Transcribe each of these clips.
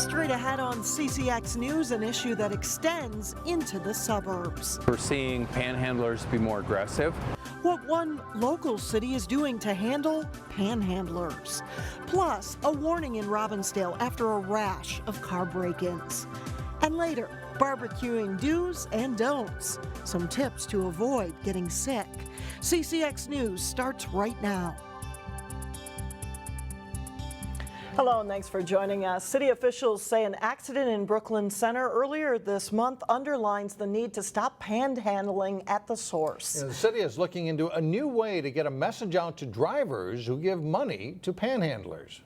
Straight ahead on CCX News, an issue that extends into the suburbs. We're seeing panhandlers be more aggressive. What one local city is doing to handle panhandlers. Plus, a warning in Robbinsdale after a rash of car break-ins. And later, barbecuing do's and don'ts. Some tips to avoid getting sick. CCX News starts right now. Hello and thanks for joining us. City officials say an accident in Brooklyn Center earlier this month underlines the need to stop panhandling at the source. The city is looking into a new way to get a message out to drivers who give money to panhandlers.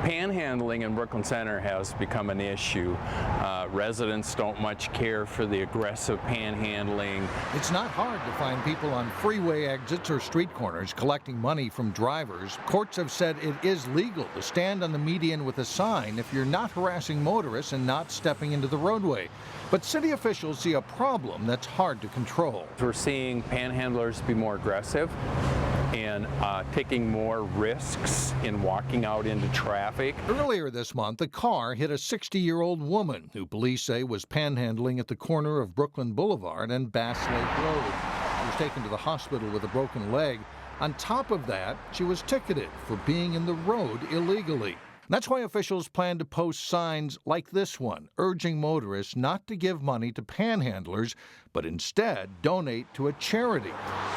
Panhandling in Brooklyn Center has become an issue. Residents don't much care for the aggressive panhandling. It's not hard to find people on freeway exits or street corners collecting money from drivers. Courts have said it is legal to stand on the median with a sign if you're not harassing motorists and not stepping into the roadway. But city officials see a problem that's hard to control. We're seeing panhandlers be more aggressive and taking more risks in walking out into traffic. Earlier this month, a car hit a 60-year-old woman who police say was panhandling at the corner of Brooklyn Boulevard and Bass Lake Road. She was taken to the hospital with a broken leg. On top of that, she was ticketed for being in the road illegally. That's why officials plan to post signs like this one, urging motorists not to give money to panhandlers, but instead donate to a charity.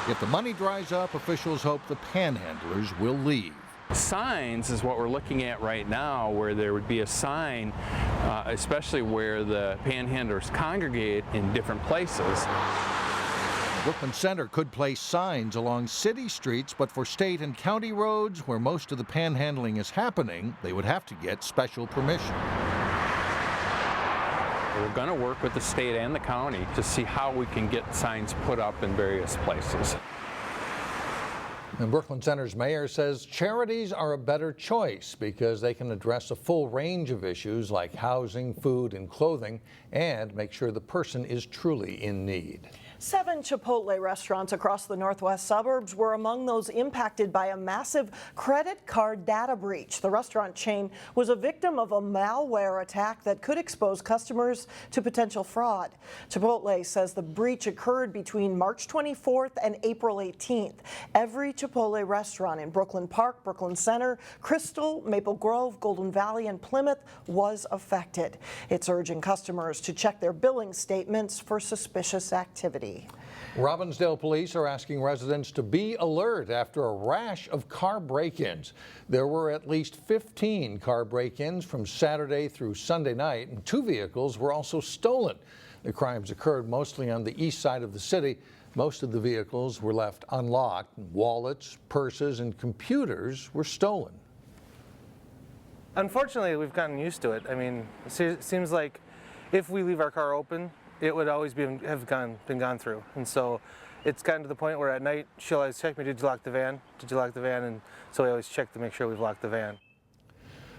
If the money dries up, officials hope the panhandlers will leave. Signs is what we're looking at right now, where there would be a sign, especially where the panhandlers congregate in different places. Brooklyn Center could place signs along city streets, but for state and county roads where most of the panhandling is happening, they would have to get special permission. We're going to work with the state and the county to see how we can get signs put up in various places. And Brooklyn Center's mayor says charities are a better choice because they can address a full range of issues like housing, food, and clothing, and make sure the person is truly in need. 7 Chipotle restaurants across the northwest suburbs were among those impacted by a massive credit card data breach. The restaurant chain was a victim of a malware attack that could expose customers to potential fraud. Chipotle says the breach occurred between March 24th and April 18th. Every Chipotle restaurant in Brooklyn Park, Brooklyn Center, Crystal, Maple Grove, Golden Valley, and Plymouth was affected. It's urging customers to check their billing statements for suspicious activity. Robbinsdale police are asking residents to be alert after a rash of car break-ins. There were at least 15 car break-ins from Saturday through Sunday night, and 2 vehicles were also stolen. The crimes occurred mostly on the east side of the city. Most of the vehicles were left unlocked. Wallets, purses, and computers were stolen. Unfortunately, we've gotten used to it. I mean, it seems like if we leave our car open, it would always been gone through. And so it's gotten to the point where at night she'll always check me, did you lock the van? Did you lock the van? And so we always check to make sure we've locked the van.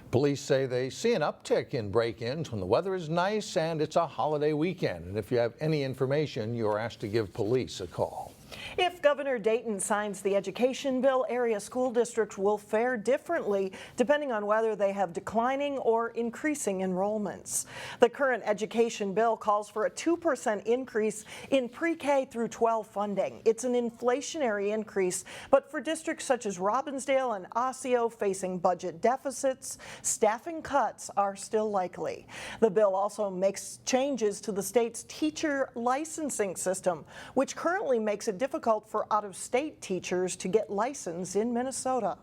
Police say they see an uptick in break-ins when the weather is nice and it's a holiday weekend. And if you have any information, you're asked to give police a call. If Governor Dayton signs the education bill, area school districts will fare differently depending on whether they have declining or increasing enrollments. The current education bill calls for a 2% increase in pre-K through 12 funding. It's an inflationary increase, but for districts such as Robbinsdale and Osseo facing budget deficits, staffing cuts are still likely. The bill also makes changes to the state's teacher licensing system, which currently makes it difficult for out-of-state teachers to get licensed in Minnesota.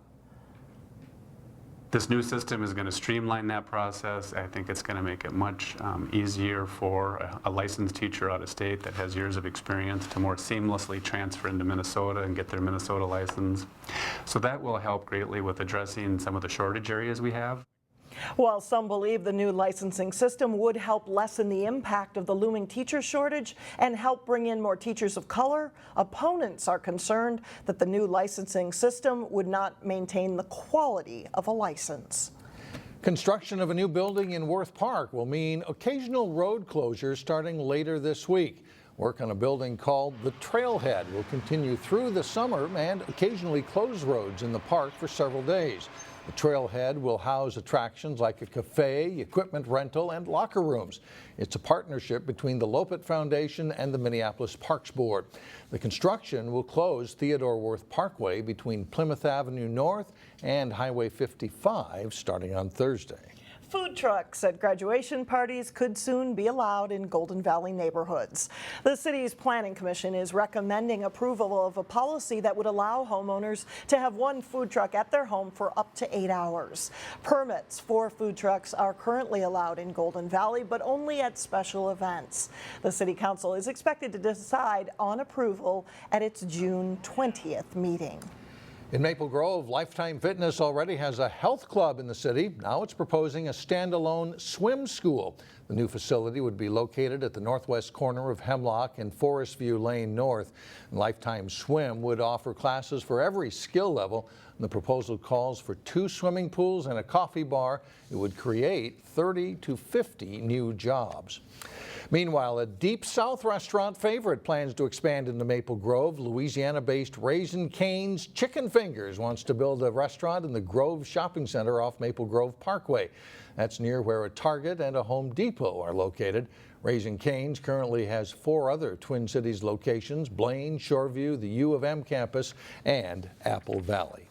This new system is going to streamline that process. I think it's going to make it much easier for a licensed teacher out of state that has years of experience to more seamlessly transfer into Minnesota and get their Minnesota license. So that will help greatly with addressing some of the shortage areas we have. While some believe the new licensing system would help lessen the impact of the looming teacher shortage and help bring in more teachers of color, opponents are concerned that the new licensing system would not maintain the quality of a license. Construction of a new building in Wirth Park will mean occasional road closures starting later this week. Work on a building called the Trailhead will continue through the summer and occasionally close roads in the park for several days. The trailhead will house attractions like a cafe, equipment rental, and locker rooms. It's a partnership between the Lopet Foundation and the Minneapolis Parks Board. The construction will close Theodore Wirth Parkway between Plymouth Avenue North and Highway 55 starting on Thursday. Food trucks at graduation parties could soon be allowed in Golden Valley neighborhoods. The city's planning commission is recommending approval of a policy that would allow homeowners to have one food truck at their home for up to 8 hours. Permits for food trucks are currently allowed in Golden Valley, but only at special events. The city council is expected to decide on approval at its June 20th meeting. In Maple Grove, Lifetime Fitness already has a health club in the city. Now it's proposing a standalone swim school. The new facility would be located at the northwest corner of Hemlock and Forest View Lane North. Lifetime Swim would offer classes for every skill level. The proposal calls for 2 swimming pools and a coffee bar. It would create 30 to 50 new jobs. Meanwhile, a Deep South restaurant favorite plans to expand into Maple Grove. Louisiana-based Raising Cane's Chicken Fingers wants to build a restaurant in the Grove Shopping Center off Maple Grove Parkway. That's near where a Target and a Home Depot are located. Raising Cane's currently has 4 other Twin Cities locations: Blaine, Shoreview, the U of M campus, and Apple Valley.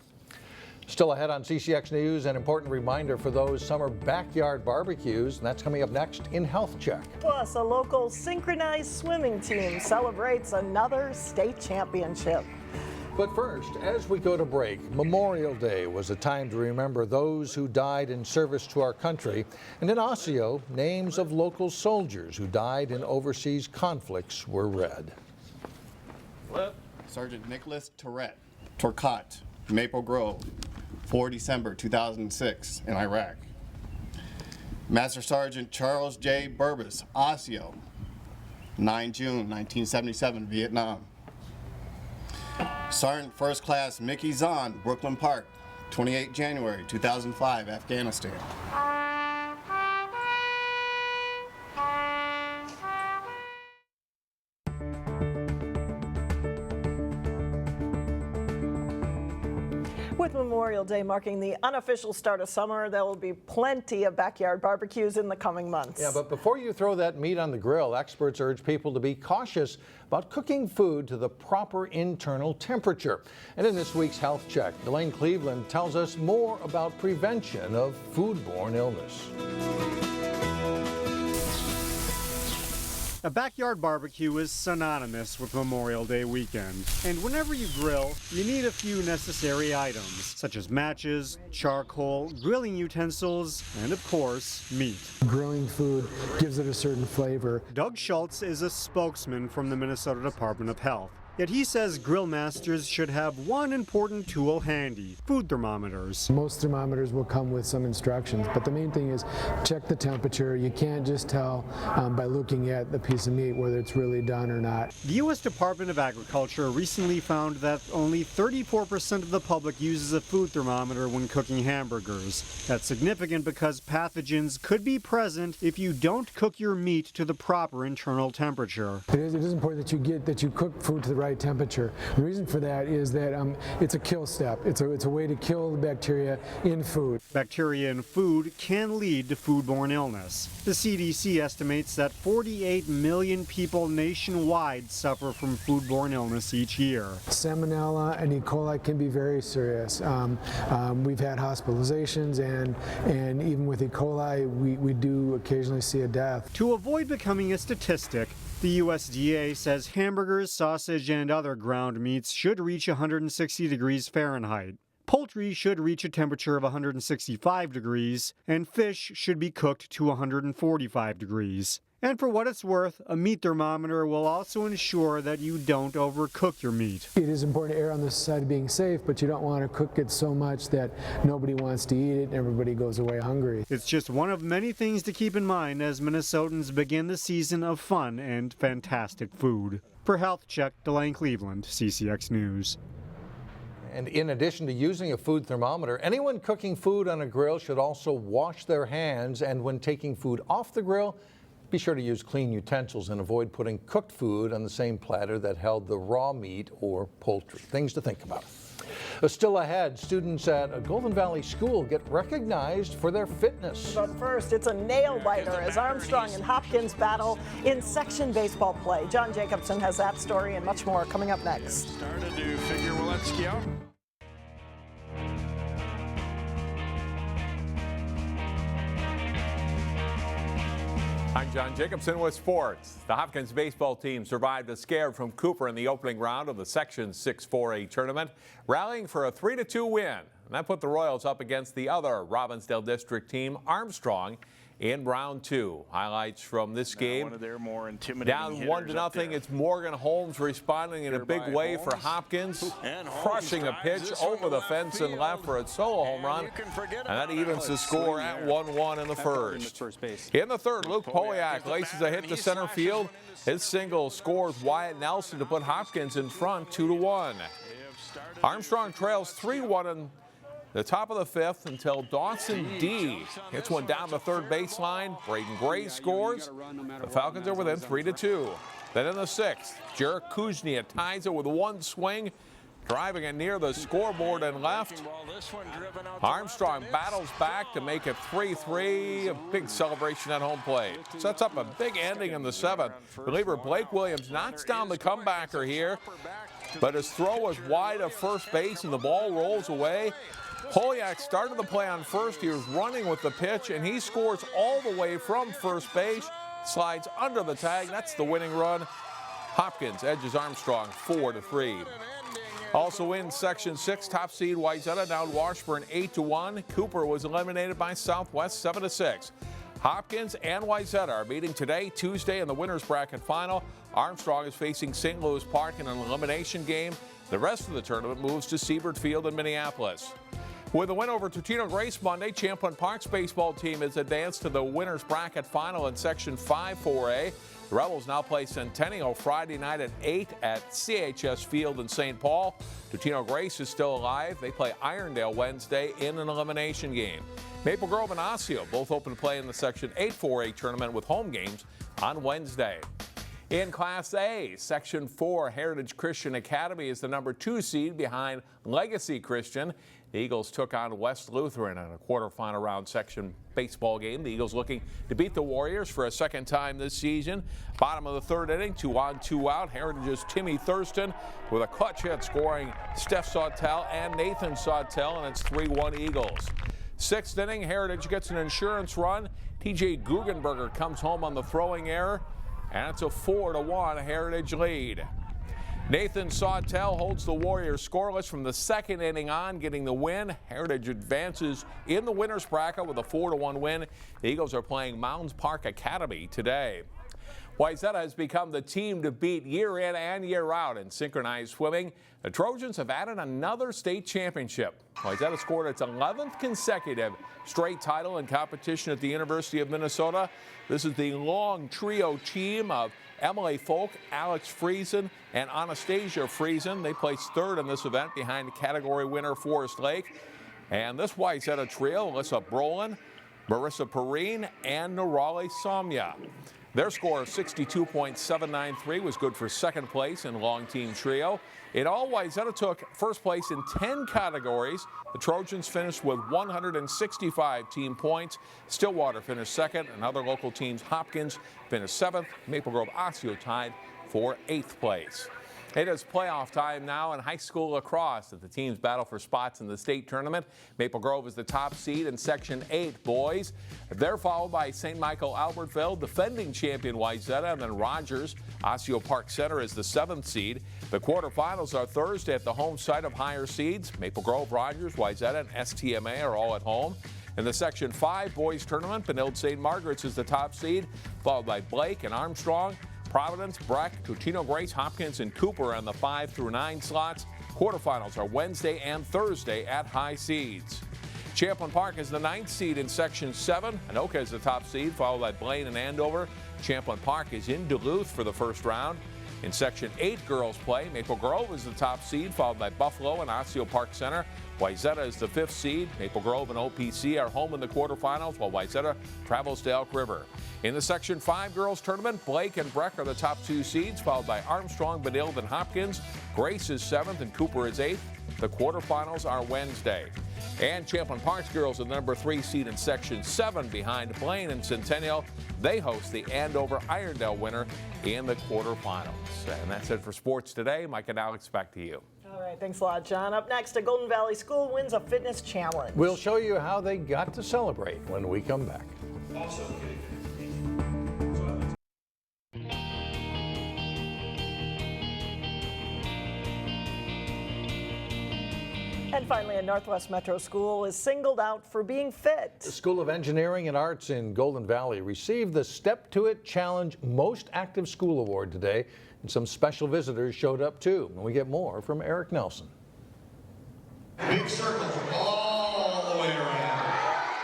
Still ahead on CCX News, an important reminder for those summer backyard barbecues, and that's coming up next in Health Check. Plus, a local synchronized swimming team celebrates another state championship. But first, as we go to break, Memorial Day was a time to remember those who died in service to our country. And in Osseo, names of local soldiers who died in overseas conflicts were read. Sergeant Nicholas Torcott, Maple Grove, 4 December 2006 in Iraq. Master Sergeant Charles J. Burbis, Osseo, 9 June 1977, Vietnam. Sergeant First Class Mickey Zahn, Brooklyn Park, 28 January 2005, Afghanistan. With Memorial Day marking the unofficial start of summer, there will be plenty of backyard barbecues in the coming months. Yeah, but before you throw that meat on the grill, experts urge people to be cautious about cooking food to the proper internal temperature. And in this week's Health Check, Elaine Cleveland tells us more about prevention of foodborne illness. A backyard barbecue is synonymous with Memorial Day weekend. And whenever you grill, you need a few necessary items, such as matches, charcoal, grilling utensils, and of course, meat. Grilling food gives it a certain flavor. Doug Schultz is a spokesman from the Minnesota Department of Health. Yet he says grill masters should have one important tool handy: food thermometers. Most thermometers will come with some instructions, but the main thing is check the temperature. You can't just tell by looking at the piece of meat whether it's really done or not. The U.S. Department of Agriculture recently found that only 34% of the public uses a food thermometer when cooking hamburgers. That's significant because pathogens could be present if you don't cook your meat to the proper internal temperature. It is important that you cook food to the right temperature. The reason for that is that it's a kill step. It's a way to kill the bacteria in food. Bacteria in food can lead to foodborne illness. The CDC estimates that 48 million people nationwide suffer from foodborne illness each year. Salmonella and E. coli can be very serious. We've had hospitalizations, and even with E. coli, we do occasionally see a death. To avoid becoming a statistic, the USDA says hamburgers, sausage, and other ground meats should reach 160 degrees Fahrenheit. Poultry should reach a temperature of 165 degrees, and fish should be cooked to 145 degrees. And for what it's worth, a meat thermometer will also ensure that you don't overcook your meat. It is important to err on the side of being safe, but you don't want to cook it so much that nobody wants to eat it and everybody goes away hungry. It's just one of many things to keep in mind as Minnesotans begin the season of fun and fantastic food. For Health Check, Elaine Cleveland, CCX News. And in addition to using a food thermometer, anyone cooking food on a grill should also wash their hands, and when taking food off the grill, be sure to use clean utensils and avoid putting cooked food on the same platter that held the raw meat or poultry. Things to think about. Still ahead, students at a Golden Valley school get recognized for their fitness. But first, it's a nail-biter as Armstrong and Hopkins battle in section baseball play. John Jacobson has that story and much more coming up next. Started to figure Waletzki out. I'm John Jacobson with sports. The Hopkins baseball team survived a scare from Cooper in the opening round of the Section 6 4A tournament, rallying for a 3-2 win. And that put the Royals up against the other Robbinsdale District team, Armstrong, in round 2. Highlights from this game. One of their more intimidating Down hitters 1-0. It's Morgan Holmes responding in a big way for Hopkins, crushing a pitch over the fence and left for a solo home run, and that evens the score at 1-1 in the first. In the third, Luke Poliak laces a hit to center field. His single scores Wyatt Nelson to put Hopkins in front 2-1. Armstrong trails 3-1 in the top of the fifth until Dawson D hits one down the third baseline. Braden Gray scores. The Falcons are within 3-2. Then in the sixth, Jarek Kuznia ties it with one swing, driving it near the scoreboard and left. Armstrong battles back to make it 3-3. A big celebration at home plate. Sets up a big ending in the seventh. Reliever Blake Williams knocks down the comebacker here, but his throw was wide of first base and the ball rolls away. Poliak started the play on first. He was running with the pitch, and he scores all the way from first base, slides under the tag. That's the winning run. Hopkins edges Armstrong 4-3. Also in Section 6, top seed Wayzata down Washburn 8-1. Cooper was eliminated by Southwest 7-6. Hopkins and Wayzata are meeting today, Tuesday, in the winner's bracket final. Armstrong is facing St. Louis Park in an elimination game. The rest of the tournament moves to Siebert Field in Minneapolis. With a win over Totino Grace Monday, Champlain Park's baseball team has advanced to the winner's bracket final in Section 5 4A. The Rebels now play Centennial Friday night at 8 at CHS Field in St. Paul. Totino Grace is still alive. They play Irondale Wednesday in an elimination game. Maple Grove and Osseo both open play in the Section 8 4A tournament with home games on Wednesday. In Class A, Section 4, Heritage Christian Academy is the number 2 seed behind Legacy Christian. The Eagles took on West Lutheran in a quarterfinal round section baseball game. The Eagles looking to beat the Warriors for a second time this season. Bottom of the third inning, 2 on, 2 out. Heritage's Timmy Thurston with a clutch hit, scoring Steph Sawtell and Nathan Sawtell, and it's 3-1 Eagles. Sixth inning, Heritage gets an insurance run. TJ Guggenberger comes home on the throwing error, and it's a 4-1 Heritage lead. Nathan Sawtell holds the Warriors scoreless from the second inning on, getting the win. Heritage advances in the winner's bracket with a 4-1 win. The Eagles are playing Mounds Park Academy today. Wayzata has become the team to beat year in and year out in synchronized swimming. The Trojans have added another state championship. Wayzata scored its 11th consecutive straight title in competition at the University of Minnesota. This is the long trio team of Emily Folk, Alex Friesen, and Anastasia Friesen. They placed third in this event behind category winner Forest Lake. And this Wayzata trio, Alyssa Brolin, Marissa Perrine, and Nurali Samya. Their score of 62.793 was good for second place in long team trio. In all, Wayzata took first place in 10 categories. The Trojans finished with 165 team points. Stillwater finished second, and other local teams, Hopkins finished seventh. Maple Grove Osseo tied for 8th place. It is playoff time now in high school lacrosse as the teams battle for spots in the state tournament. Maple Grove is the top seed in Section 8 boys. They're followed by St. Michael Albertville, defending champion Wayzata, and then Rogers. Osseo Park Center is the 7th seed. The quarterfinals are Thursday at the home site of higher seeds. Maple Grove, Rogers, Wayzata, and STMA are all at home. In the Section 5 boys tournament, Benilde St. Margaret's is the top seed, followed by Blake and Armstrong. Providence, Breck, Totino Grace, Hopkins, and Cooper on the 5 through 9 slots. Quarterfinals are Wednesday and Thursday at high seeds. Champlain Park is the 9th seed in Section 7. Anoka is the top seed, followed by Blaine and Andover. Champlain Park is in Duluth for the first round. In Section 8 girls play, Maple Grove is the top seed, followed by Buffalo and Osseo Park Center. Wayzata is the 5th seed. Maple Grove and OPC are home in the quarterfinals, while Wayzata travels to Elk River. In the Section 5 girls tournament, Blake and Breck are the top 2 seeds, followed by Armstrong, Benilde, and Hopkins. Grace is 7th and Cooper is 8th. The quarterfinals are Wednesday. And Champlin Park's girls are the number 3 seed in Section 7 behind Blaine and Centennial. They host the Andover-Irondale winner in the quarterfinals. And that's it for sports today. Mike and Alex, back to you. All right, thanks a lot, John. Up next, a Golden Valley school wins a fitness challenge. We'll show you how they got to celebrate when we come back. And finally, a Northwest Metro school is singled out for being fit. The School of Engineering and Arts in Golden Valley received the Step to It Challenge Most Active School Award today, and some special visitors showed up too. And we get more from Eric Nelson. Big circles all the way around.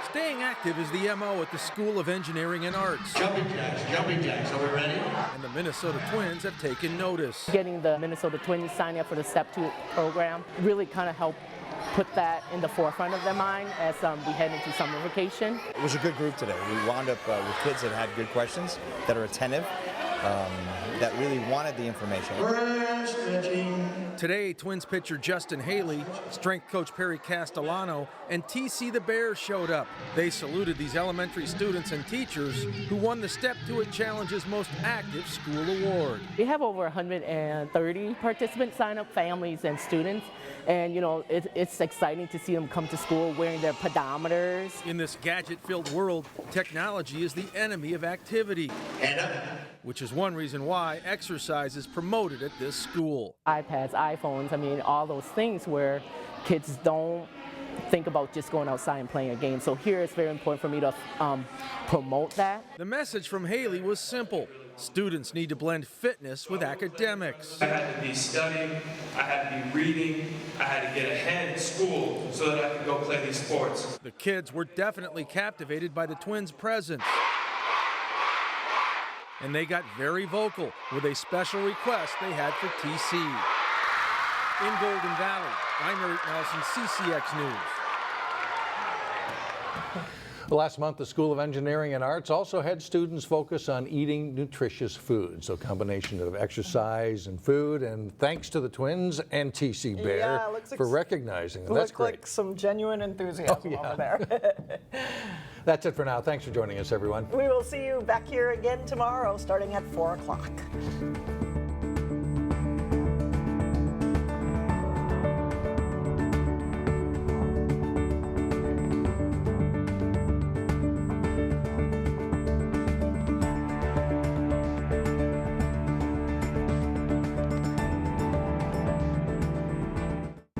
Staying active is the MO at the School of Engineering and Arts. Jumping jacks, are we ready? And the Minnesota Twins have taken notice. Getting the Minnesota Twins signing up for the Step 2 program really kind of helped put that in the forefront of their mind as we head into summer vacation. It was a good group today. We wound up with kids that had good questions, that are attentive, that really wanted the information. Today, Twins pitcher Justin Haley, strength coach Perry Castellano, and TC the Bears showed up. They saluted these elementary students and teachers who won the Step to It Challenge's Most Active School Award. We have over 130 participants sign up, families and students, and you know, it's exciting to see them come to school wearing their pedometers. In this gadget-filled world, technology is the enemy of activity, which is one reason why exercise is promoted at this school. iPads, iPhones, I mean, all those things where kids don't think about just going outside and playing a game. So here it's very important for me to promote that. The message from Haley was simple. Students need to blend fitness with academics. I had to be studying, I had to be reading, I had to get ahead in school so that I could go play these sports. The kids were definitely captivated by the Twins' presence. And they got very vocal with a special request they had for TC. In Golden Valley, I'm Eric Nelson, CCX News. Last month, the School of Engineering and Arts also had students focus on eating nutritious food. So a combination of exercise and food, and thanks to the Twins and TC Bear for recognizing them. That's great. Like some genuine enthusiasm over there. That's it for now. Thanks for joining us, everyone. We will see you back here again tomorrow starting at 4 o'clock.